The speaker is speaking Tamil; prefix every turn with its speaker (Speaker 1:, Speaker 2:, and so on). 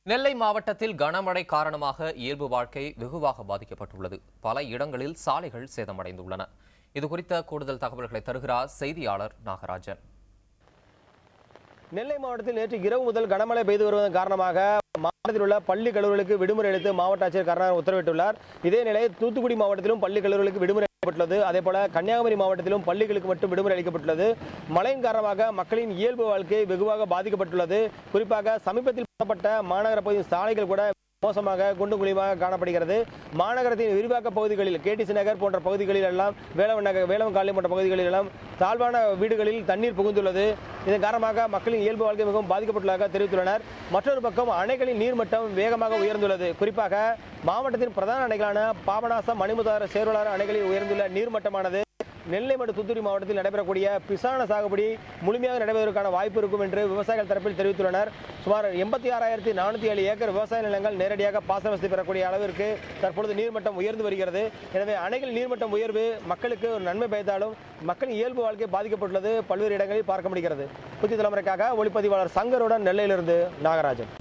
Speaker 1: நெல்லை மாவட்டத்தில் கனமழை காரணமாக இயல்பு வாழ்க்கை வெகுவாக பாதிக்கப்பட்டுள்ளது. பல இடங்களில் சாலைகள் சேதமடைந்துள்ளன. இதுகுறித்த கூடுதல் தகவல்களை தருகிறார் செய்தியாளர் நாகராஜன்.
Speaker 2: நெல்லை மாவட்டத்தில் நேற்று இரவு முதல் கனமழை பெய்து வருவதன் காரணமாக மாவட்டத்தில் உள்ள பள்ளி கல்லூரிகளுக்கு விடுமுறை அளித்து மாவட்ட ஆட்சியர் கருணாகரன் உத்தரவிட்டுள்ளார். இதே நிலை தூத்துக்குடி மாவட்டத்திலும் பள்ளி கல்லூரிகளுக்கு விடுமுறை அளிக்கப்பட்டுள்ளது. அதேபோல கன்னியாகுமரி மாவட்டத்திலும் பள்ளிகளுக்கு மட்டும் விடுமுறை அளிக்கப்பட்டுள்ளது. மழையின் காரணமாக மக்களின் இயல்பு வாழ்க்கை வெகுவாக பாதிக்கப்பட்டுள்ளது. குறிப்பாக சமீபத்தில் போடப்பட்ட மாநகர பகுதியின் சாலைகள் கூட மோசமாக குண்டும் குழியுமாக காணப்படுகிறது. மாநகரத்தின் விரிவாக்க பகுதிகளில் கேடிசி நகர் போன்ற பகுதிகளில் எல்லாம் வேளவன் காலனி போன்ற பகுதிகளில் எல்லாம் தாழ்வான வீடுகளில் தண்ணீர் புகுந்துள்ளது. இதன் காரணமாக மக்களின் இயல்பு வாழ்க்கை மிகவும் பாதிக்கப்பட்டுள்ளதாக தெரிவித்துள்ளனர். மற்றொரு பக்கம் அணைகளின் நீர்மட்டம் வேகமாக உயர்ந்துள்ளது. குறிப்பாக மாவட்டத்தின் பிரதான அணைகளான பாபநாசம், மணிமுதாறு, சேர்வலாறு அணைகளில் உயர்ந்துள்ள நீர்மட்டமானது நெல்லை மற்றும் தூத்துக்குடி மாவட்டத்தில் நடைபெறக்கூடிய பிசான சாகுபடி முழுமையாக நடைபெறுவதற்கான வாய்ப்பு இருக்கும் என்று விவசாயிகள் தரப்பில் தெரிவித்துள்ளனர். சுமார் 86,407 ஏக்கர் விவசாய நிலங்கள் நேரடியாக பாசன வசதி பெறக்கூடிய அளவிற்கு தற்பொழுது நீர்மட்டம் உயர்ந்து வருகிறது. எனவே அணைகள் நீர்மட்டம் உயர்வு மக்களுக்கு ஒரு நன்மை பயத்தாலும் மக்களின் இயல்பு வாழ்க்கை பாதிக்கப்பட்டுள்ளது பல்வேறு இடங்களில் பார்க்க முடிகிறது. புதிய தலைமுறைக்காக ஒளிப்பதிவாளர் சங்கருடன் நெல்லையிலிருந்து நாகராஜன்.